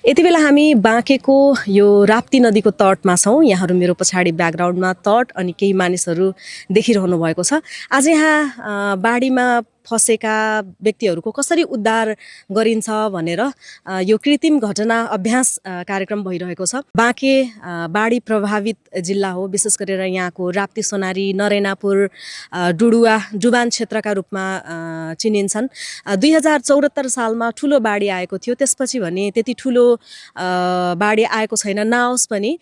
यति बेला हामी बाँकेको यो राप्ती नदीको तटमा छौँ। यहाँहरू मेरो पछाडि ब्याकग्राउन्डमा तट अनि केही मानिसहरू देखिरहनु भएको छ। आज यहाँ बाढीमा फसेका व्यक्तिहरूको कसरी उद्धार गरिन्छ भनेर यो कृत्रिम घटना अभ्यास कार्यक्रम भइरहेको छ। बाँके बाढी प्रभावित जिल्ला हो। विशेष गरेर यहाँको राप्ती सोनारी नरेनापुर डुडुवा जुबान क्षेत्रका रूपमा चिनिन्छन्। 2074 सालमा ठुलो बाढी आएको थियो। त्यसपछि भने त्यति ठुलो बाढी आएको छैन नआओस् पनि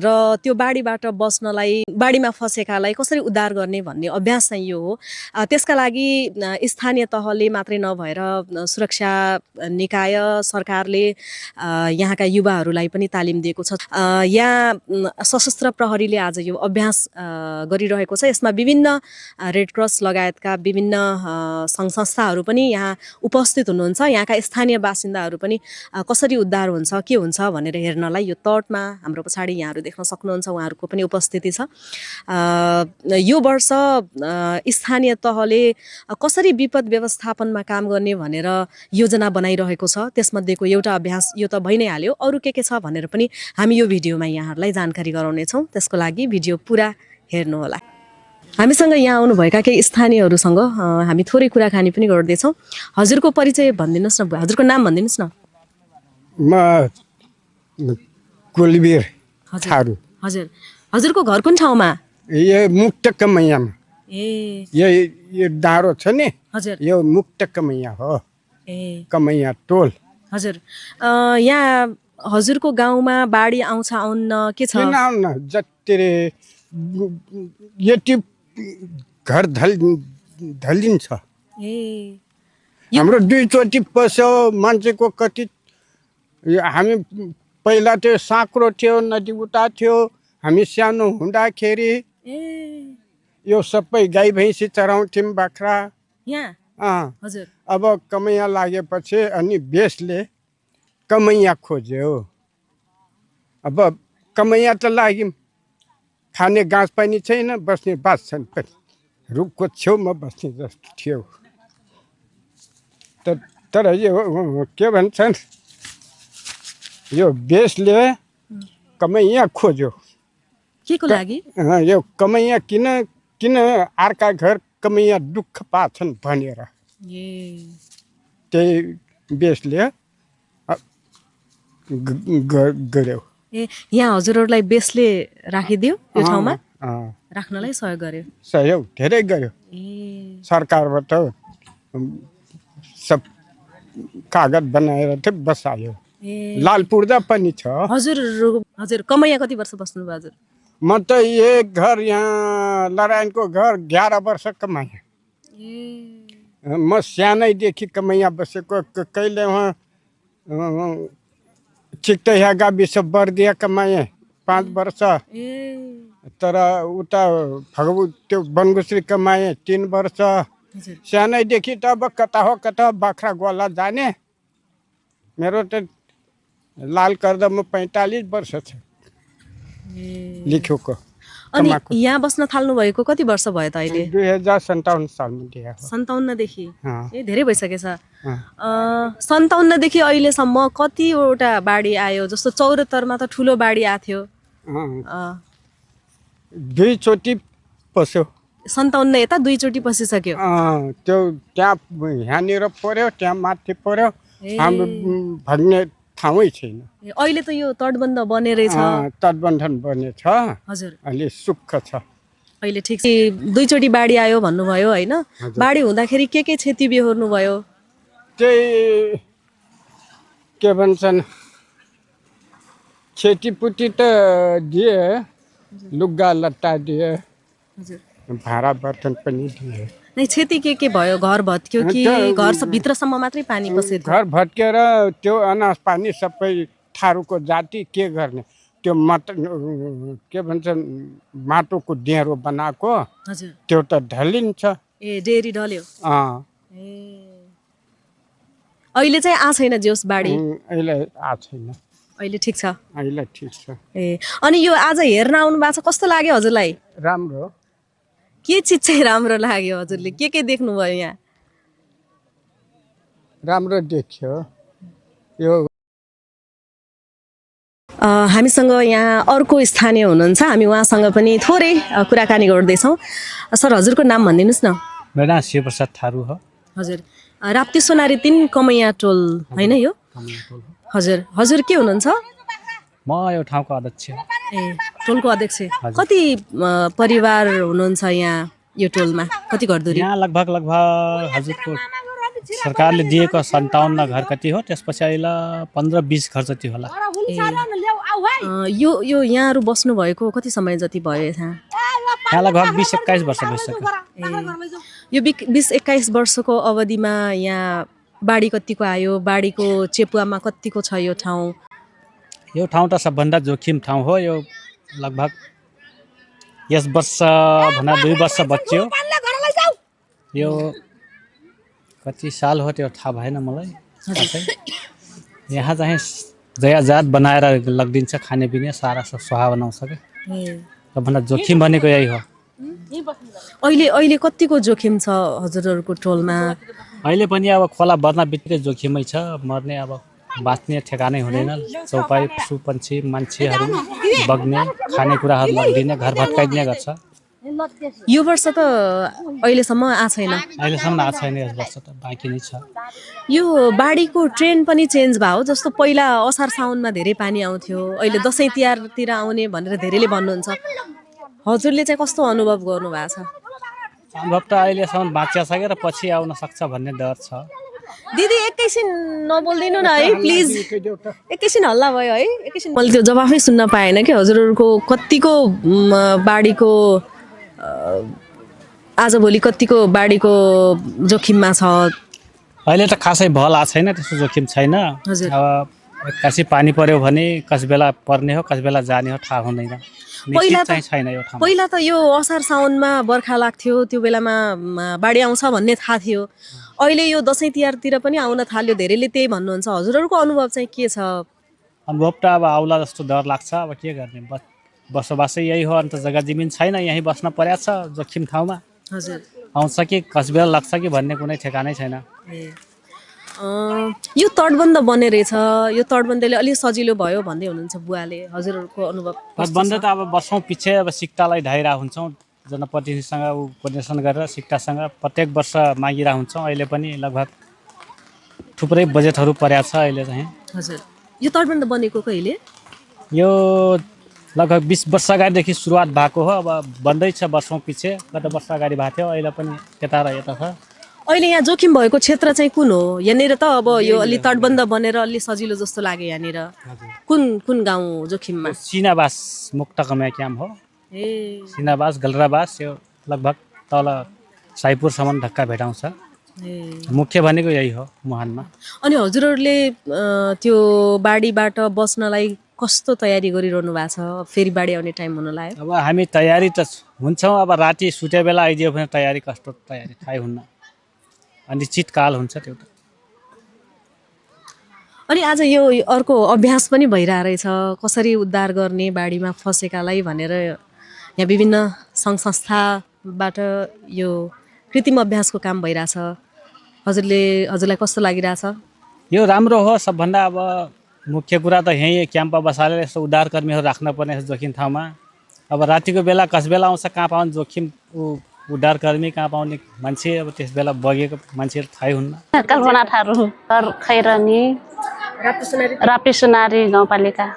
र त्यो बाढीबाट बस्नलाई बाढीमा फसेकालाई कसरी उद्धार गर्ने भन्ने अभ्यास चाहिँ यो हो। त्यसका लागि स्थानीय तहले मात्रै नभएर सुरक्षा निकाय सरकारले यहाँका युवाहरूलाई पनि तालिम दिएको छ। यहाँ सशस्त्र प्रहरीले आज यो अभ्यास गरिरहेको छ। यसमा विभिन्न रेड क्रस लगायतका विभिन्न सङ्घ संस्थाहरू पनि यहाँ उपस्थित हुनुहुन्छ। यहाँका स्थानीय बासिन्दाहरू पनि कसरी उद्धार हुन्छ के हुन्छ भनेर हेर्नलाई यो तटमा हाम्रो पछाडि यहाँहरू देख्न सक्नुहुन्छ। उहाँहरूको पनि उपस्थिति छ। यो वर्ष स्थानीय तहले कसरी विपद व्यवस्थापनमा काम गर्ने भनेर योजना बनाइरहेको छ। त्यसमध्येको एउटा अभ्यास यो त भइ नै हाल्यो। अरू के छ भनेर पनि हामी यो भिडियोमा यहाँहरूलाई जानकारी गराउनेछौँ। त्यसको लागि भिडियो पुरा हेर्नुहोला। हामीसँग यहाँ आउनुभएका केही स्थानीयहरूसँग हामी थोरै कुराकानी पनि गर्दैछौँ। हजुरको परिचय भनिदिनुहोस् न, हजुरको नाम भनिदिनुहोस् न। म कुलवीर थारू। हजुर, हजुरको घर कुन ठाउँमा? यो मुक्त कमैयामा। ए यो डाँडो छ नि, हजुर, यो मुक्त कमैया हो। ए कमैया टोल। हजुर, यहाँ हजुरको गाउँमा बाढी आउँछ आउन्न के छ? किन आउन जति यति घर ढलिन्छ। ए हाम्रो दुईचोटि पस्यो मान्छेको कति। हामी पहिला त्यो साँक्रो थियो, नदी उता थियो। हामी सानो हुँदाखेरि यो सबै गाई भैँसी चराउँथ्यौँ, बाख्रा। यहाँ हजुर, अब कमैया लागेपछि अनि बेसले कमैया खोज्यो। अब कमैया त लाग्यौँ, खाने घाँस पनि छैन, बस्ने बास छैन पनि। रुखको छेउमा बस्ने जस्तो थियो। तर यो के भन्छन्, यो बेसले कमैया खोज्यो। के को लागि? यो कमैया किन अर्का घर कमैया दुःख पाछन् भनेर त्यही बेसले गर्यो। ए यहाँ हजुरहरूलाई बेसले राखिदियो यो ठाउँमा? राख्नलाई सहयोग गर्यो। सहयोग धेरै गर्यो। सरकारबाट सब कागज बनाएर चाहिँ बसायो। लाल पूर्जा पनि छ। हजुर कमैया कति वर्ष बस्नुभयो हजुर? म त एक घर यहाँ लरायनको घर 11 वर्ष कमाएँ। म सानैदेखि कमैया बसेको। कहिले उहाँ चिक्तैया गाविस बर्दिया कमाएँ 5 वर्ष। तर उता त्यो बनगुश्री कमाएँ 3 वर्ष। सानैदेखि त अब कता हो कता बाख्रा गोला जाने। मेरो त लाल कर्दमा 45 वर्ष छ लेख्योको। अनि यहाँ बस्न थाल्नु भएको कति वर्ष भयो त अहिले? 2057 सालमा दिएको। 57 देखि? ए धेरै भइसकेछ। 57 देखि अहिलेसम्म कतिवटा बाढी आयो? जस्तो 74 त ठुलो बाढी आएको थियो। दुईचोटि पस्यो। 57 यता दुईचोटि पसिसक्यो। त्यो त्यहाँ यहाँनिर पर्यो, त्यहाँ माथि पर्यो। हाम्रो भन्ने ठाउँै छैन। अहिले त यो तटबन्ध बनेर छ। तटबन्धन बनेछ। हजुर, अहिले सुख छ। अहिले ठिक छ। दुईचोटि बाढी आयो भन्नुभयो होइन? बाढी हुँदाखेरि के क्षति बेहोर्नु भयो? त्यही के भन्छन्, क्षतिपूर्ति त दिए, लुगा लट्टा दिए, भाडा बर्तन पनि दिए। नै क्षति के भयो? घर भत्क्यो कि घर भित्रसम्म मात्रै पानी पस्यो? घर भत्केर त्यो अनाज पानी सबै थारूको जाति के गर्ने। त्यो के भन्छन् माटोको डेँडो बनाएको त्यो त ढलिन्छ। ए डेरी ढल्यो। अहिले चाहिँ आ छैन जोस बाढी? अहिले आ छैन। अहिले ठिक छ? अहिले ठिक छ। ए अनि यो आज हेर्न आउनु भएको छ, कस्तो लाग्यो हजुरलाई? राम्रो। के चिज चाहिँ राम्रो लाग्यो हजुरले? के देख्नुभयो यहाँ? राम्रो देख्यो यो हामीसँग यहाँ अर्को स्थानीय हुनुहुन्छ हामी उहाँसँग पनि थोरै कुराकानी गर्दैछौँ सर हजुरको नाम भनिदिनुहोस् न मेरो नाम शिवप्रसाद थारू हो हजुर राप्ती सोनारी 3 कमैया टोल होइन यो हजुर हजुर के हुनुहुन्छ म यो ठाउँको अध्यक्ष ए टोलको अध्यक्ष कति परिवार हुनुहुन्छ यहाँ यो टोलमा कति घरधुरी यहाँ लगभग हजुरको सरकारले दिएको 57 घर कति हो त्यसपछि अहिले 15-20 घर जति होला यो यहाँहरू बस्नु भएको कति समय जति भयो यहाँ लगभग 20-21 वर्ष भइसक्यो यो 20-21 वर्षको अवधिमा यहाँ बाढी कतिको आयो बाढीको चेपुवामा कतिको छ यो ठाउँ त सबभन्दा जोखिम ठाउँ हो यो लगभग यस वर्ष भन्दा 2 वर्ष बच्यो यो कति साल हो त्यो थाहा भएन मलाई यहाँ चाहिँ जयाजात बनाएर लगिदिन्छ खानेपिने सारा सब स्वाहा बनाउँछ क्या सबभन्दा जोखिम भनेको यही हो अहिले कतिको जोखिम छ हजुरहरूको टोलमा अहिले पनि अब खोला बढ्न बित्तिकै जोखिमै छ मर्ने अब बाँच्ने ठेगानै हुँदैन चौपाई पशु पन्छी मान्छेहरू बग्ने खानेकुराहरू लगिदिने घर भत्काइदिने गर्छ यो वर्ष त अहिलेसम्म आएको छैन अहिलेसम्म आएको छैन यस वर्ष त बाँकी नै छ यो बाढीको ट्रेन्ड पनि चेन्ज भयो जस्तो पहिला असार साउनमा धेरै पानी आउँथ्यो अहिले दसैँ तिहारतिर आउने भनेर धेरैले भन्नुहुन्छ हजुरले चाहिँ कस्तो अनुभव गर्नुभएको छ अनुभव त अहिलेसम्म बाँचिया छ र पछि आउन सक्छ भन्ने डर छ दिदी एकैछिन नबोलिदिनु न है प्लिज एकैछिन हल्ला भयो है एकैछिन मैले त्यो जवाफै सुन्न पाएन कि हजुरहरूको कतिको बाढीको आजभोलि कतिको बाढीको जोखिममा छ अहिले त खासै भल आएको छैन त्यस्तो जोखिम छैन अब एक्कासी पानी पर्यो भने कस बेला पर्ने हो कस बेला जाने हो थाहा हुँदैन पहिला त यो असार साउनमा बर्खा लाग्थ्यो त्यो बेलामा बाढी आउँछ भन्ने थाहा थियो अहिले यो दसैँ तिहारतिर पनि आउन थाल्यो धेरैले त्यही भन्नुहुन्छ हजुरहरूको अनुभव चाहिँ के छ अनुभव त अब आउला जस्तो डर लाग्छ अब के गर्ने बसोबासै यही हो अन्त जग्गा जमिन छैन यहीँ बस्न परेको छ जोखिम ठाउँमा हजुर आउँछ कि कसबेला लाग्छ कि भन्ने कुनै ठेगानै छैन यो तटबन्ध बने रहेछ यो तटबन्धले अलिक सजिलो भयो भन्दै हुनुहुन्छ बुवाले हजुरहरूको अनुभव तटबन्ध त अब वर्षौँ पछि अब सिक्टालाई ढाइरहेको हुन्छौँ जनप्रतिनिधिसँग कोर्डिनेसन गरेर सिक्टासँग प्रत्येक वर्ष मागिरहेको हुन्छौँ अहिले पनि लगभग थुप्रै बजेटहरू परेको छ अहिले चाहिँ हजुर यो तटबन्ध बनेको कहिले यो लगभग 20 वर्ष अगाडिदेखि सुरुवात भएको हो अब बन्दैछ वर्षौँ पछि गत वर्ष अगाडि भएको थियो अहिले पनि यता र यता छ अहिले यहाँ जोखिम भएको क्षेत्र चाहिँ कुन हो यहाँनिर त अब यो अलि तटबन्ध बनेर अलि सजिलो जस्तो लाग्यो यहाँनिर कुन गाउँ जोखिममा सिनाबास मुक्त कमाया क्याम्प हो सिनाबास गलराबास यो लगभग तल साइपुरसम्म धक्का भेटाउँछ मुख्य भनेको यही हो मुहानमा अनि हजुरहरूले त्यो बाढीबाट बस्नलाई कस्तो तयारी गरिरहनु भएको छ फेरि बाढी आउने टाइम हुन लाग्यो अब हामी तयारी त हुन्छौँ अब राति सुते बेला आइदियो भने तयारी कस्तो तयारी थाहै हुन्न अनिश्चित काल हुन्छ त्यो त अनि आज यो अर्को अभ्यास पनि भइरहेको रहेछ कसरी उद्धार गर्ने बाढीमा फसेकालाई भनेर यहाँ विभिन्न सङ्घ संस्थाबाट यो कृत्रिम अभ्यासको काम भइरहेछ हजुरलाई कस्तो लागिरहेछ यो राम्रो हो सबभन्दा अब मुख्य कुरा त यहीँ क्याम्पमा बसालेर यस्तो उद्धारकर्मीहरू राख्नुपर्ने जोखिम ठाउँमा अब रातिको बेला कस बेला आउँछ कहाँ पाउने जोखिम उद्धारकर्मी कहाँ पाउने मान्छे अब त्यस बेला बगेको मान्छेहरू थाहै हुन्न कल्पना थारू खैरनी राप्ती सोनारी गाउँपालिका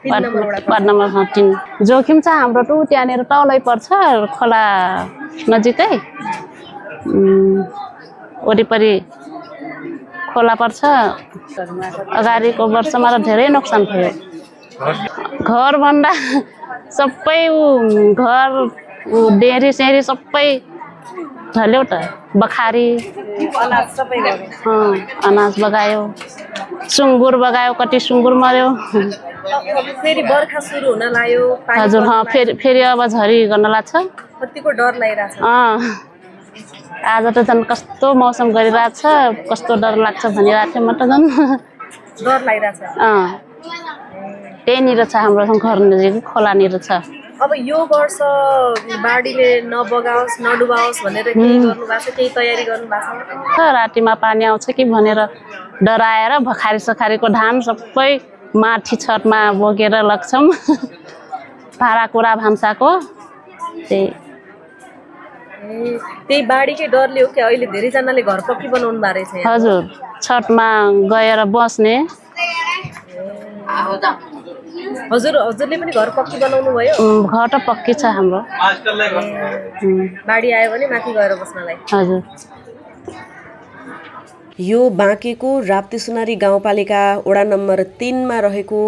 वार्ड नम्बर 3 जोखिम छ हाम्रो टु त्यहाँनिर तलै पर्छ खोला नजिकै वरिपरि खोला पर्छ अगाडिको वर्षमा त धेरै नोक्सान भयो घर भन्दा सबै घर डेरी सेरी सबै ढल्यो त बखारी अनाज बगायो सुँगुर बगायो कति सुँगुर मर्यो फेरि बर्खा सुरु हुन लाग्यो हजुर फेरि अब झरी गर्न लाग्छ कतिको डर लागिरहेछ आज त झन् कस्तो मौसम गरिरहेछ कस्तो डर लाग्छ भनिरहेको थियो म त झन् डर लागिरहेछ त्यहीँनिर छ हाम्रो घर नजिक खोलानिर छ अब यो वर्ष बाढीले नबगाओस् नडुबाओस् भनेर केही गर्नु भएको छ केही तयारी गर्नु भएको छ रातिमा पानी आउँछ कि भनेर डराएर भखारी सखारीको धान सबै माथि छतमा बोकेर लग्छौँ भाँडाकुँडा भान्साको त्यही त्यही बाढीकै डरले हो कि अहिले धेरैजनाले घर पक्की बनाउनु भएको रहेछ यहाँ? हजुर छतमा गएर बस्ने हजुरले पनि घर पक्की बनाउनु भयो? घर त पक्की छ हाम्रो बाढी आयो भने माथि गएर बस्नलाई? हजुर यो बाँकेको राप्ती-सुनारी गाउँपालिका वडा नम्बर 3 मा रहेको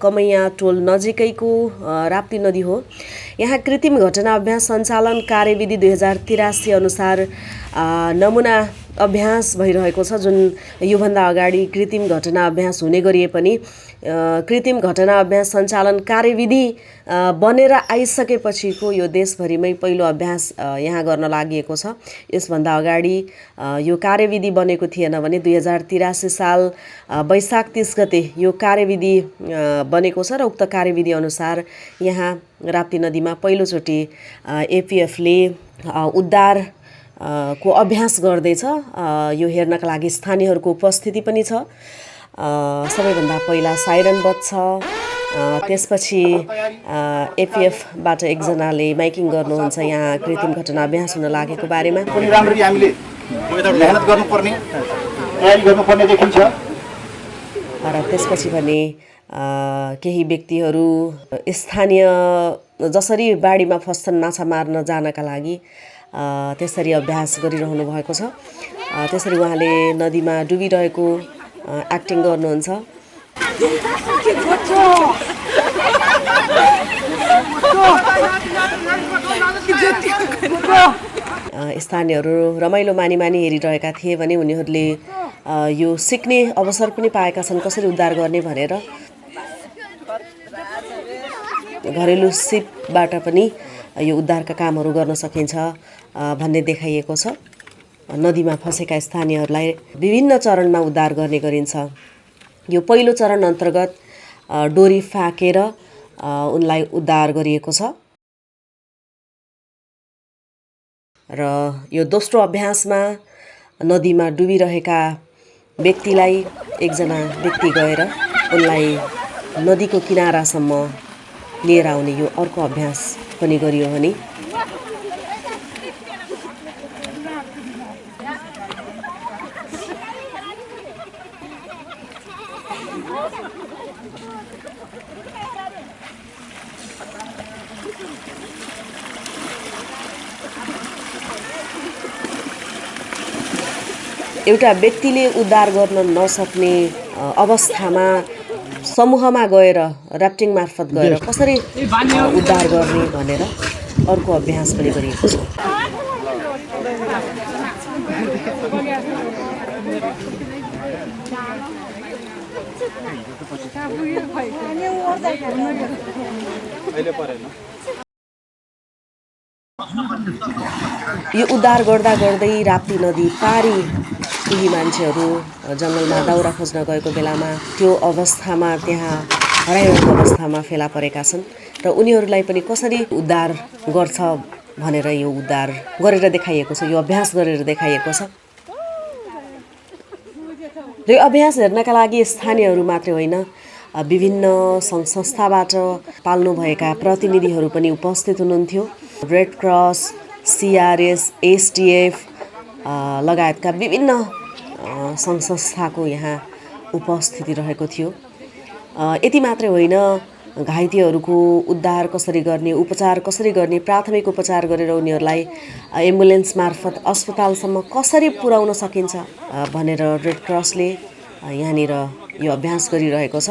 कमैया टोल नजिकैको राप्ती नदी हो। यहाँ कृत्रिम घटना अभ्यास सञ्चालन कार्यविधि 2083 अनुसार नमुना अभ्यास भइरहेको छ, जुन योभन्दा अगाडि कृत्रिम घटना अभ्यास हुने गरिए पनि कृत्रिम घटना अभ्यास सञ्चालन कार्यविधि बनेर आइसकेपछिको यो देशभरिमै पहिलो अभ्यास यहाँ गर्न लागि छ। यसभन्दा अगाडि यो कार्यविधि बनेको थिएन भने 2083 साल वैशाख 30 गते यो कार्यविधि बनेको छ र उक्त कार्यविधि अनुसार यहाँ राप्ती नदीमा पहिलोचोटि एपिएफले उद्धार को अभ्यास गर्दैछ। यो हेर्नका लागि स्थानीयहरूको उपस्थिति पनि छ। सबैभन्दा पहिला साइरन बज्छ, त्यसपछि एपिएफबाट एकजनाले माइकिङ गर्नुहुन्छ यहाँ कृत्रिम घटना अभ्यास हुन लागेको बारेमा। पनि राम्ररी हामीले मेहनत गर्नुपर्ने तयारी गर्नुपर्ने देखिन्छ। र त्यसपछि भने केही व्यक्तिहरू स्थानीय जसरी बाढीमा फस्छन् माछा मार्न जानका लागि त्यसरी अभ्यास गरिरहनु भएको छ। त्यसरी उहाँले नदीमा डुबिरहेको एक्टिङ गर्नुहुन्छ। स्थानीयहरू रमाइलो मानी हेरिरहेका थिए भने उनीहरूले यो सिक्ने अवसर पनि पाएका छन् कसरी उद्धार गर्ने भनेर। घरेलु सिपबाट पनि यो उद्धारका कामहरू गर्न सकिन्छ भन्ने देखाइएको छ। नदीमा फँसेका स्थानीयहरूलाई विभिन्न चरणमा उद्धार गर्ने गरिन्छ। यो पहिलो चरण अन्तर्गत डोरी फाकेर उनलाई उद्धार गरिएको छ र यो दोस्रो अभ्यासमा नदीमा डुबिरहेका व्यक्तिलाई एकजना व्यक्ति गएर उनलाई नदीको किनारासम्म लिएर आउने यो अर्को अभ्यास पनि गरियो भने एउटा व्यक्तिले उद्धार गर्न नसक्ने अवस्थामा समूहमा गएर ऱ्याफ्टिङ मार्फत गएर कसरी उद्धार गर्ने भनेर अर्को अभ्यास पनि गरिएको छ। यो उद्धार गर्दा गर्दै राप्ती नदी पारी केही मान्छेहरू जङ्गलमा दाउरा खोज्न गएको बेलामा त्यो अवस्थामा त्यहाँ हराइरहेको अवस्थामा फेला परेका छन् र उनीहरूलाई पनि कसरी उद्धार गर्छ भनेर यो उद्धार गरेर देखाइएको छ, यो अभ्यास गरेर देखाइएको छ। यो अभ्यास हेर्नका लागि स्थानीयहरू मात्रै होइन, विभिन्न सङ्घ संस्थाबाट पाल्नुभएका प्रतिनिधिहरू पनि उपस्थित हुनुहुन्थ्यो। रेड क्रस, CRS, STF लगायतका विभिन्न सङ्घ संस्थाको यहाँ उपस्थिति रहेको थियो। यति मात्रै होइन, घाइतेहरूको उद्धार कसरी गर्ने, उपचार कसरी गर्ने, प्राथमिक उपचार गरेर उनीहरूलाई एम्बुलेन्स मार्फत अस्पतालसम्म कसरी पुर्याउन सकिन्छ भनेर रेड क्रसले यहाँनिर यो अभ्यास गरिरहेको छ।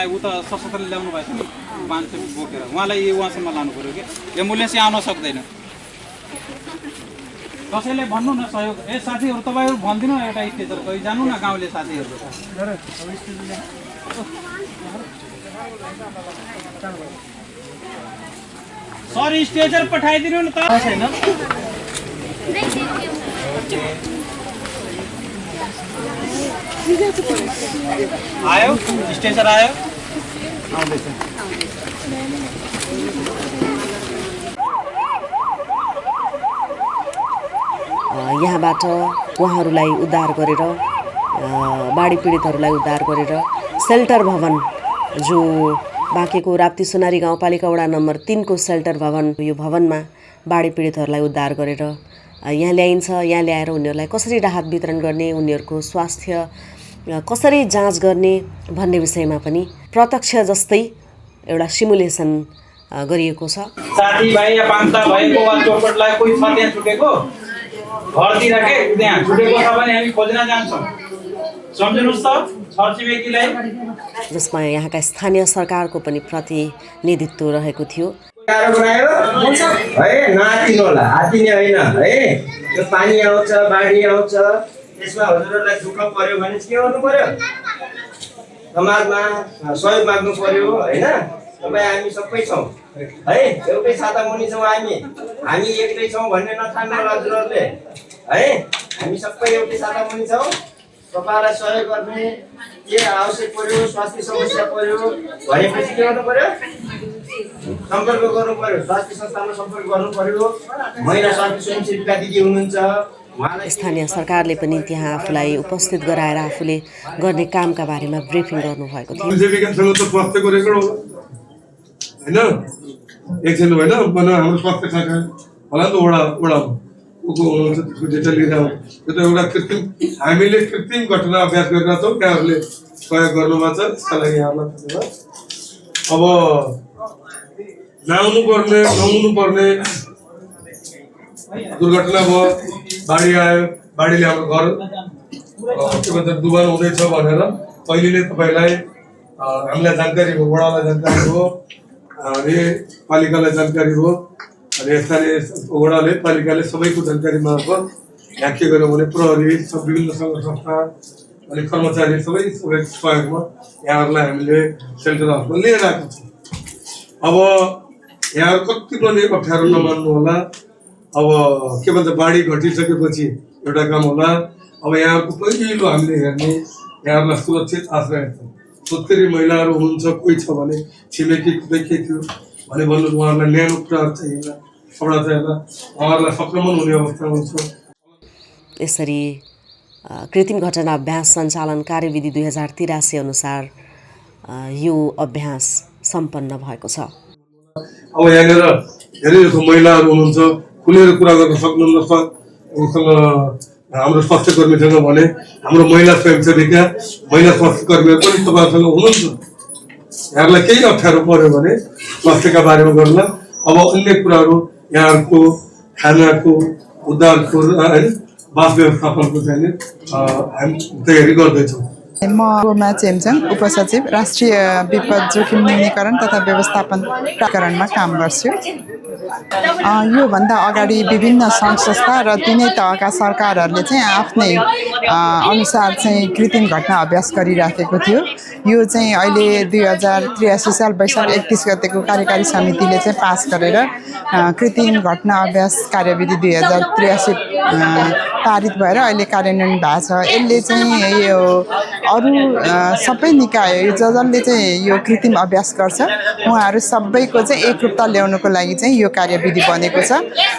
ऊ त सशस्त्रले ल्याउनु भएको छ नि मान्छे बोकेर, उहाँलाई उहाँसम्म लानु पऱ्यो कि एम्बुलेन्स आउन सक्दैन। कसैले भन्नु न सहयोग, साथीहरू तपाईँहरू भनिदिनु एउटा स्टेजर कहीँ जानु न गाउँले साथीहरू। सर स्टेजर पठाइदिनु न त। छैन आयो स्टेजर आयो आउँदैछ। यहाँबाट उहाँहरूलाई उद्धार गरेर बाढी पीडितहरूलाई उद्धार गरेर सेल्टर भवन जो बाँकेको राप्ती सोनारी गाउँपालिका वडा नम्बर 3 को सेल्टर भवन, यो भवनमा बाढी पीडितहरूलाई उद्धार गरेर यहाँ ल्याइन्छ। यहाँ ल्याएर उनीहरूलाई कसरी राहत वितरण गर्ने, उनीहरूको स्वास्थ्य कसरी जाँच गर्ने भन्ने विषयमा पनि प्रत्यक्ष जस्तै एउटा सिमुलेसन गरिएको छ। साथीभाइ या पान्ता भएको वा चोपटलाई कोही छ त्यहाँ छुटेको घरतिर के त्यहाँ छुटेको छ भने हामी खोज्न जान्छौँ। सम्झिनुहोस् त छरछिमेकीलाई, जसमा यहाँका स्थानीय सरकारको पनि प्रतिनिधित्व रहेको थियो। है नआतिनु होला, आतिने होइन है। यो पानी आउँछ, बाढी आउँछ, त्यसमा हजुरहरूलाई दुःख पर्यो भने के गर्नु पर्यो? समाजमा सहयोग माग्नु पर्यो होइन। तपाईँ हामी सबै छौँ है, एउटै छाता मुनि छौँ हामी एक्लै छौँ भन्ने नठान्नु होला हजुरहरूले है। हामी सबै एउटै छाता मुनि छौँ। तपाईँलाई सहयोग गर्ने के आवश्यक पर्यो, स्वास्थ्य समस्या पर्यो भनेपछि के गर्नु पर्यो? सम्पर्क गर्नु पर्यो, स्वास्थ्य संस्थामा सम्पर्क गर्नु पर्यो। महिला स्वास्थ्य स्वयंसेविका दिदी हुनुहुन्छ, स्थानीय सरकारले पनि त्यहाँ आफूलाई उपस्थित गराएर आफूले गर्ने कामका बारेमा ब्रिफिङ गर्नुभएको थियो। सेविकासँग त स्वास्थ्यको रेकर्ड होइन, एकछिन होइन हाम्रो स्वास्थ्य शाखा होला नि त वडा को हुनुहुन्छ, त्यसको डेटा लिएर आउँ। त्यो त एउटा कृत्रिम, हामीले कृत्रिम घटना अभ्यास गरेका छौँ, त्यहाँहरूले सहयोग गर्नुभएको छ, त्यसका लागि यहाँलाई धन्यवाद। अब नआउनु पर्ने दुर्घटना भयो, बाढी आयो, बाढीले हाम्रो घर के भन्छ डुबान हुँदैछ भनेर पहिले नै तपाईँलाई हामीलाई जानकारी भयो, वडालाई जानकारी भयो, अनि पालिकालाई जानकारी भयो, अनि स्थानीय वडाले पालिकाले सबैको जानकारी मार्फत यहाँ के गर्यो भने प्रहरी विभिन्न सङ्घ संस्था अनि कर्मचारी सबै सहयोगमा यहाँहरूलाई हामीले सेल्टर हाउसमा लिएर आएको छौँ। अब यहाँहरू कति पनि अप्ठ्यारो नमान्नु होला। अब के भन्छ बाढी घटिसकेपछि एउटा काम होला। अब यहाँहरूको पहिलो हामीले हेर्ने यहाँहरूलाई सुरक्षित आश्रय छ। सोत्तरी महिलाहरू हुनुहुन्छ, कोही छ भने छिमेकी कुनै के थियो भने भन्नु, उहाँहरूलाई न्यानो कुराहरू चाहिएन, कपडा चाहिएन, उहाँहरूलाई सङ्क्रमण हुने अवस्था हुन्छ। यसरी कृत्रिम घटना अभ्यास सञ्चालन कार्यविधि 2083 अनुसार यो अभ्यास सम्पन्न भएको छ। अब यहाँनिर धेरै जस्तो महिलाहरू हुनुहुन्छ, खुलेर कुरा गर्न सक्नुहुन्न उसँग हाम्रो स्वास्थ्य कर्मीसँग भने हाम्रो महिला स्वयंसेविका महिला स्वास्थ्य कर्मीहरू पनि तपाईँहरूसँग हुनुहुन्छ। यहाँहरूलाई केही अप्ठ्यारो पर्यो भने स्वास्थ्यका बारेमा गर्न अब अन्य कुराहरू यहाँहरूको खानाको उद्धारको है वास व्यवस्थापनको चाहिँ हामी तयारी गर्दैछौँ। म गोमा चेम्चङ, उपसचिव, राष्ट्रिय विपद जोखिम न्यूनीकरण तथा व्यवस्थापन प्राधिकरणमा काम गर्छु। योभन्दा अगाडि विभिन्न सङ्घ संस्था र तिनै तहका सरकारहरूले चाहिँ आफ्नै अनुसार चाहिँ कृत्रिम घटना अभ्यास गरिराखेको थियो। यो चाहिँ अहिले 2083 साल वैशाख 31 गतेको कार्यकारी समितिले चाहिँ पास गरेर कृत्रिम घटना अभ्यास कार्यविधि 2083 पारित भएर अहिले कार्यान्वयन भएको छ। यसले चाहिँ यो अरू सबै निकाय जसले चाहिँ यो कृत्रिम अभ्यास गर्छ उहाँहरू सबैको चाहिँ एकरूपता ल्याउनको लागि चाहिँ यो कार्यविधि बनेको छ।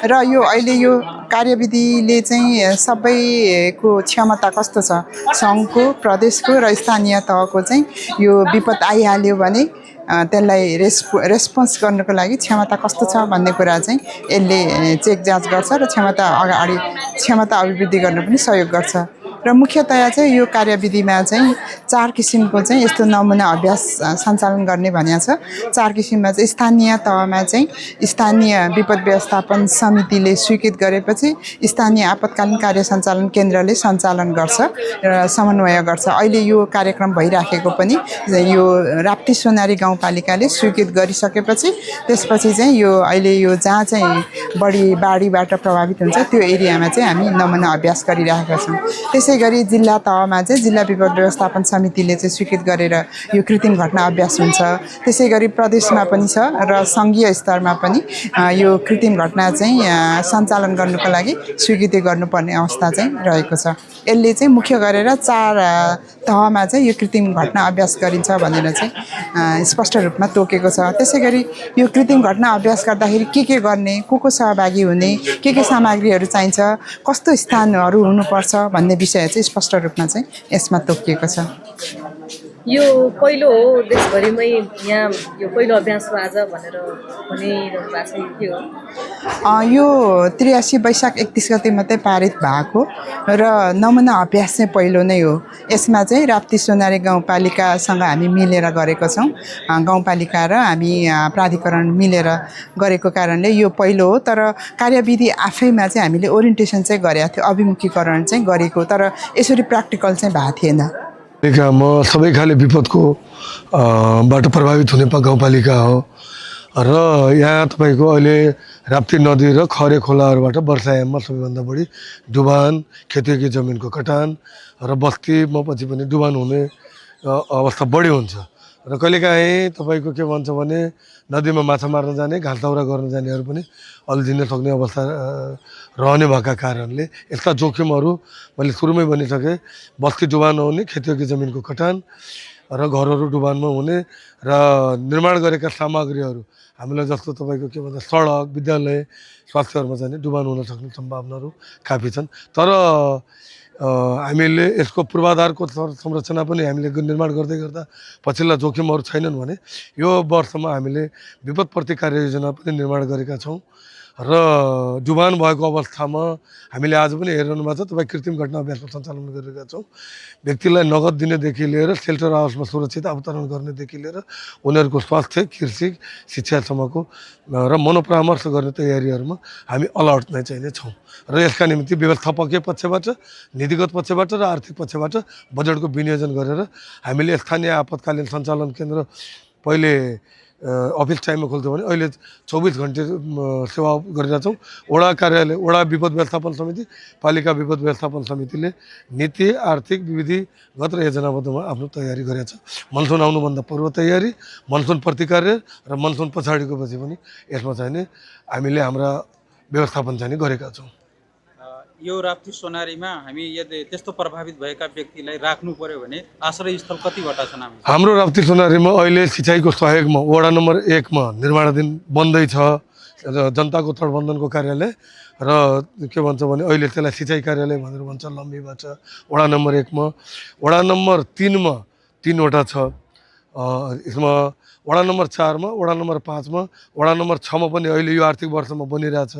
र यो अहिले यो कार्यविधिले चाहिँ सबैको क्षमता कस्तो छ, सङ्घको, प्रदेशको र स्थानीय तहको चाहिँ यो विपद आइहाल्यो भने त्यसलाई रेस्पोन्स गर्नको लागि क्षमता कस्तो छ भन्ने कुरा चाहिँ यसले चेक जाँच गर्छ र क्षमता अभिवृद्धि गर्न पनि सहयोग गर्छ। र मुख्यतया चाहिँ यो कार्यविधिमा चाहिँ 4 किसिमको चाहिँ यस्तो नमुना अभ्यास सञ्चालन गर्ने भनिएको छ। 4 किसिममा चाहिँ स्थानीय तहमा चाहिँ स्थानीय विपद व्यवस्थापन समितिले स्वीकृत गरेपछि स्थानीय आपतकालीन कार्य सञ्चालन केन्द्रले सञ्चालन गर्छ र समन्वय गर्छ। अहिले यो कार्यक्रम भइराखेको पनि यो राप्ती सोनारी गाउँपालिकाले स्वीकृत गरिसकेपछि त्यसपछि चाहिँ यो अहिले यो जहाँ चाहिँ बढी बाढीबाट प्रभावित हुन्छ त्यो एरियामा चाहिँ हामी नमुना अभ्यास गरिरहेका छौँ। त्यसै त्यसै गरी जिल्ला तहमा चाहिँ जिल्ला विपद व्यवस्थापन समितिले चाहिँ स्वीकृत गरेर यो कृत्रिम घटना अभ्यास हुन्छ। त्यसै गरी प्रदेशमा पनि छ र सङ्घीय स्तरमा पनि यो कृत्रिम घटना चाहिँ सञ्चालन गर्नुको लागि स्वीकृति गर्नुपर्ने अवस्था चाहिँ रहेको छ। यसले चाहिँ मुख्य गरेर 4 तहमा चाहिँ यो कृत्रिम घटना अभ्यास गरिन्छ भनेर चाहिँ स्पष्ट रूपमा तोकेको छ। त्यसै गरी यो कृत्रिम घटना अभ्यास गर्दाखेरि के गर्ने, को सहभागी हुने, के सामग्रीहरू चाहिन्छ, कस्तो स्थानहरू हुनुपर्छ भन्ने विषय चाहिँ स्पष्ट रूपमा चाहिँ यसमा तोकिएको छ। यो पहिलो हो देशभरिमै, यहाँ यो पहिलो अभ्यास हो आज भनेर भनिरहनु भएको छ, के हो? यो 83 वैशाख 31 गते मात्रै पारित भएको र नमुना अभ्यास चाहिँ पहिलो नै हो। यसमा चाहिँ राप्ती सोनारी गाउँपालिकासँग हामी मिलेर गरेको छौँ। गाउँपालिका र हामी प्राधिकरण मिलेर गरेको कारणले यो पहिलो हो। तर कार्यविधि आफैमा चाहिँ हामीले ओरिएन्टेसन चाहिँ गरेका थियौँ, अभिमुखीकरण चाहिँ गरेको, तर यसरी प्र्याक्टिकल चाहिँ भएको थिएन। म सबै खाले विपदको बाट प्रभावित हुने गाउँपालिका हो र यहाँ तपाईँको अहिले राप्ती नदी र खरे खोलाहरूबाट वर्षायाममा सबैभन्दा बढी डुबान, खेतीयोग्य जमिनको कटान र बस्तीमा पछि पनि डुबान हुने अवस्था बढी हुन्छ। र कहिलेकाहीँ तपाईँको के भन्छ भने नदीमा माछा मार्न जाने, घाँस दाउरा गर्न जानेहरू पनि अल्झिन सक्ने अवस्था रहने भएका कारणले यस्ता जोखिमहरू मैले सुरुमै भनिसकेँ। बस्ती डुबान हुने, खेतीयोग्य जमिनको कटान र घरहरू डुबानमा हुने र निर्माण गरेका सामग्रीहरू हामीलाई जस्तो तपाईँको के भन्छ सडक, विद्यालय, स्वास्थ्यहरूमा चाहिँ डुबान हुन सक्ने सम्भावनाहरू काफी छन्। तर हामीले यसको पूर्वाधारको संरचना पनि हामीले निर्माण गर्दै गर्दा पछिल्ला जोखिमहरू छैनन् भने यो वर्षमा हामीले विपद प्रतिकार योजना पनि निर्माण गरेका छौँ र डुबान भएको अवस्थामा हामीले आज पनि हेरिरहनु भएको छ। तपाईँ कृत्रिम घटना अभ्यासको सञ्चालन गरिरहेका छौँ। व्यक्तिलाई नगद दिनेदेखि लिएर सेल्टर हाउसमा सुरक्षित अवतरण गर्नेदेखि लिएर उनीहरूको स्वास्थ्य, कृषि, शिक्षासम्मको र मनोपरामर्श गर्ने तयारीहरूमा हामी अलर्ट नै चाहिँ छौँ। र यसका निम्ति व्यवस्थापकीय पक्षबाट, नीतिगत पक्षबाट र आर्थिक पक्षबाट बजेटको विनियोजन गरेर हामीले स्थानीय आपतकालीन सञ्चालन केन्द्र पहिले अफिस टाइममा खोल्थ्यौँ भने अहिले 24 घन्टे सेवा गरिरहेछौँ। वडा कार्यालय, वडा विपद व्यवस्थापन समिति, पालिका विपद व्यवस्थापन समितिले नीति, आर्थिक, विधिगत र योजनाबद्धमा आफ्नो तयारी गरेको छ। मनसुन आउनुभन्दा पूर्व तयारी, मनसुन प्रतिकार र मनसुन पछाडिको पछि पनि यसमा चाहिँ हामीले हाम्रा व्यवस्थापन चाहिँ गरेका छौँ। यो राप्ती सोनारीमा हामी यदि त्यस्तो प्रभावित भएका व्यक्तिलाई राख्नु पर्यो भने आश्रय स्थल कतिवटा छन्? हाम्रो राप्ती सोनारीमा अहिले सिँचाइको सहयोगमा वडा नम्बर 1 मा निर्माणाधीन बन्दै छ जनताको तटबन्धनको कार्यालय र के भन्छ भने अहिले त्यसलाई सिँचाइ कार्यालय भनेर भन्छ लम्बीबाट। वडा नम्बर 1 मा, वडा नम्बर 3 मा 3वटा छ। यसमा वडा नम्बर 4 मा, वडा नम्बर 5 मा, वडा नम्बर 6 मा पनि अहिले यो आर्थिक वर्षमा बनिरहेछ।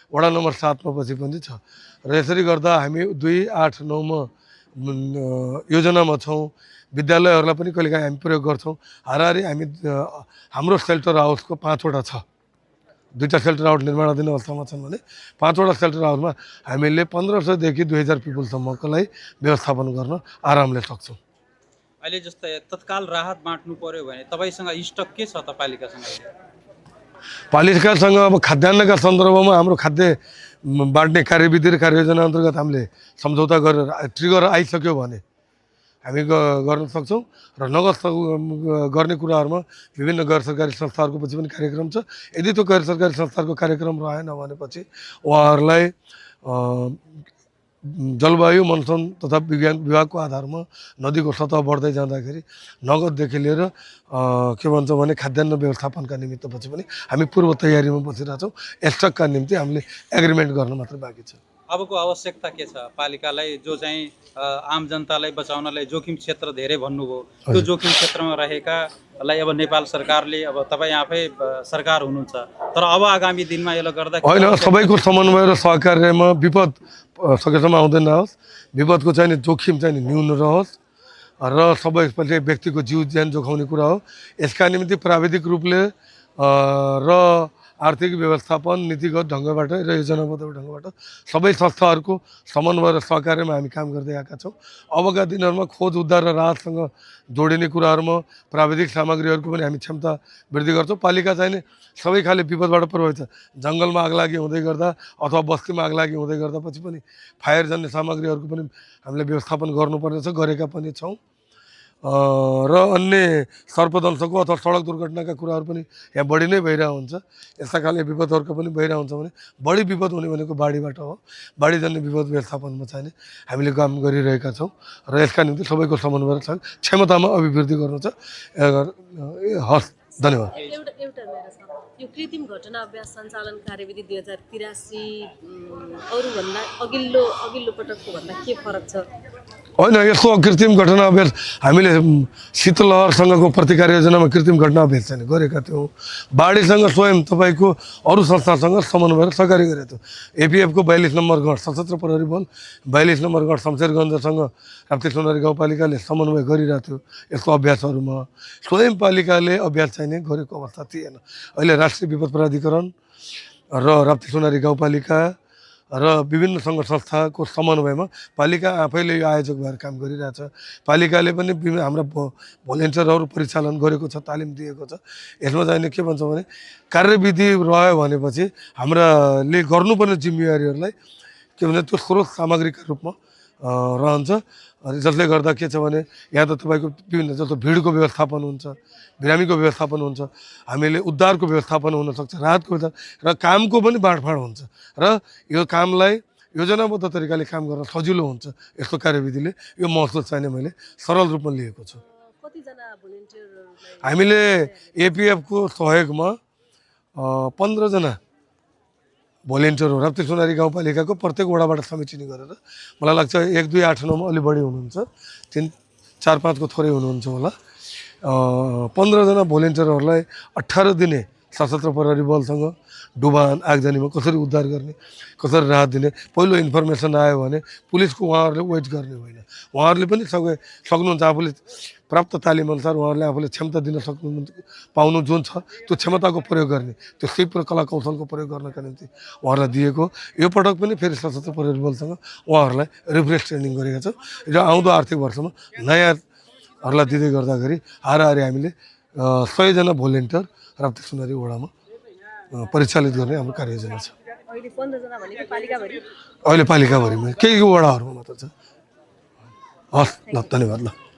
वडा नम्बर 7 मा पछि पनि छ। र यसरी गर्दा हामी 2, 8, 9 मा योजनामा छौँ। विद्यालयहरूलाई पनि कहिलेकाहीँ हामी प्रयोग गर्छौँ। हाराहारी हामी हाम्रो सेल्टर हाउसको 5वटा छ। 2टा सेल्टर हाउस निर्माणाधीन अवस्थामा छन् भने 5वटा सेल्टर हाउसमा हामीले 1500 देखि 2000 पिपुलसम्मकोलाई व्यवस्थापन गर्न आरामले सक्छौँ। अहिले जस्तै तत्काल राहत बाँड्नु पर्यो भने तपाईँसँग स्टक के छ त पालिकासँग? पालिकासँग अब खाद्यान्नका सन्दर्भमा हाम्रो खाद्य बाँड्ने कार्यविधि र कार्ययोजना अन्तर्गत हामीले सम्झौता गरेर ट्रिगर आइसक्यो भने हामी गर्न सक्छौँ। र नगद गर्ने कुराहरूमा विभिन्न गैर सरकारी संस्थाहरूको पछि पनि कार्यक्रम छ। यदि त्यो गैर सरकारी संस्थाहरूको कार्यक्रम रहेन भनेपछि उहाँहरूलाई जलवायु, मनसुन तथा विज्ञान विभागको आधारमा नदीको सतह बढ्दै जाँदाखेरि नगददेखि लिएर के भन्छ भने खाद्यान्न व्यवस्थापनका निमित्त पछि पनि हामी पूर्व तयारीमा बसिरहेछौँ। स्टकका निम्ति हामीले एग्रिमेन्ट गर्न मात्र बाँकी छ। अबको आवश्यकता के छ पालिकालाई, जो चाहिँ आम जनतालाई बचाउनलाई जोखिम क्षेत्र धेरै भन्नुभयो, त्यो जोखिम क्षेत्रमा रहेकालाई अब नेपाल सरकारले, अब तपाईँ आफै सरकार हुनुहुन्छ, तर अब आगामी दिनमा यसले गर्दा होइन, सबैको समन्वय र सहकार्यमा विपद सकेसम्म आउँदैन आओस्, विपदको चाहिँ जोखिम चाहिँ न्यून रहोस् र सबै व्यक्तिको जीव ज्यान जोगाउने कुरा हो। यसका निम्ति प्राविधिक रूपले र आर्थिक व्यवस्थापन नीतिगत ढङ्गबाट र योजनाबद्ध ढङ्गबाट सबै संस्थाहरूको समन्वय र सहकार्यमा हामी काम गर्दै आएका छौँ। अबका दिनहरूमा खोज उद्धार र राहतसँग जोडिने कुराहरूमा प्राविधिक सामग्रीहरूको पनि हामी क्षमता वृद्धि गर्छौँ। पालिका चाहिने सबै खाले विपदबाट प्रभावित छ। जङ्गलमा आगलागी हुँदै गर्दा अथवा बस्तीमा आगलागी हुँदै गर्दा पछि पनि फायर जन्य सामग्रीहरूको पनि हामीले व्यवस्थापन गर्नुपर्ने छ, गरेका पनि छौँ। र अन्य सर्पदंशको अथवा सडक दुर्घटनाका कुराहरू पनि यहाँ बढी नै भइरहेको हुन्छ। यस्ता खाले विपदहरूको पनि भइरहेको हुन्छ भने बढी विपद हुने भनेको बाढीबाट हो। बाढीजन्य विपद व्यवस्थापनमा चाहिने हामीले काम गरिरहेका छौँ र यसका निम्ति सबैको समन्वय छ, क्षमतामा अभिवृद्धि गर्नु छ। हस्, धन्यवाद। यो कृत्रिम घटना अभ्यास सञ्चालन कार्यविधि 2083 अरूभन्दा अघिल्लो पटकको भन्दा के फरक छ? होइन, यस्तो कृत्रिम घटना अभ्यास हामीले शीतलहरसँगको प्रतिकार योजनामा कृत्रिम घटना अभ्यास चाहिँ गरेका थियौँ। बाढीसँग स्वयं तपाईँको अरू संस्थासँग समन्वय र सहकारी गरेको थियो। एपिएफको 42 नम्बर गण सशस्त्र प्रहरी बल 42 नम्बर गण शमशेरगञ्जसँग राप्ती सोनारी गाउँपालिकाले समन्वय गरिरहेको थियो। यस्तो अभ्यासहरूमा स्वयं पालिकाले अभ्यास चाहिने गरेको अवस्था थिएन। अहिले राष्ट्रिय विपद प्राधिकरण र राप्ती सोनारी गाउँपालिका र विभिन्न सङ्घ संस्थाको समन्वयमा पालिका आफैले यो आयोजक भएर काम गरिरहेछ। पालिकाले पनि हाम्रा भोलिन्टियरहरू परिचालन गरेको छ, तालिम दिएको छ। यसमा चाहिने के भन्छ भने कार्यविधि रह्यो भनेपछि हाम्राले गर्नुपर्ने जिम्मेवारीहरूलाई के भन्छ त्यो स्रोत सामग्रीका रूपमा रहन्छ। जसले गर्दा के छ भने यहाँ त तपाईँको विभिन्न जस्तो भिडको व्यवस्थापन हुन्छ, बिरामीको व्यवस्थापन हुन्छ, हामीले उद्धारको व्यवस्थापन हुनसक्छ, राहतको व्यवस्थापन र कामको पनि बाँडफाँड हुन्छ र यो कामलाई योजनाबद्ध तरिकाले काम गर्न सजिलो हुन्छ। यस्तो कार्यविधिले यो महसुस चाहिने मैले सरल रूपमा लिएको छु। हामीले एपिएफको सहयोगमा 15 जना भोलिन्टियर हो। राप्ती सोनारी गाउँपालिकाको प्रत्येक वडाबाट समीक्षित गरेर मलाई लाग्छ 1, 2, 8, 9 मा अलि बढी हुनुहुन्छ, 3, 4, 5 को थोरै हुनुहुन्छ होला। 15 जना भोलिन्टियरहरूलाई 18 दिने सशस्त्र प्रहरी बलसँग डुबान आगजनीमा कसरी उद्धार गर्ने, कसरी राहत दिने, पहिलो इन्फर्मेसन आयो भने पुलिसको उहाँहरूले वेट गर्ने होइन। उहाँहरूले पनि सक्नुहुन्छ, आफूले प्राप्त तालिम अनुसार उहाँहरूले आफूले क्षमता दिन सक्नु पाउनु जुन छ त्यो क्षमताको प्रयोग गर्ने, त्यो सिप र कला कौशलको प्रयोग गर्नका निम्ति उहाँहरूलाई दिएको। यो पटक पनि फेरि सशस्त्र प्रहरी बलसँग उहाँहरूलाई रिफ्रेस ट्रेनिङ गरेका छौँ र आउँदो आर्थिक वर्षमा नयाँहरूलाई दिँदै गर्दाखेरि हाराहारी हामीले 100 जना भोलिन्टियर राप्ती सोनारी वडामा परिचालित गर्ने हाम्रो कार्ययोजना छ। अहिले 15 जना भनेको पालिकाभरि? अहिले पालिकाभरिमा केही वडाहरूमा मात्र छ। हस्, ल, धन्यवाद। ल।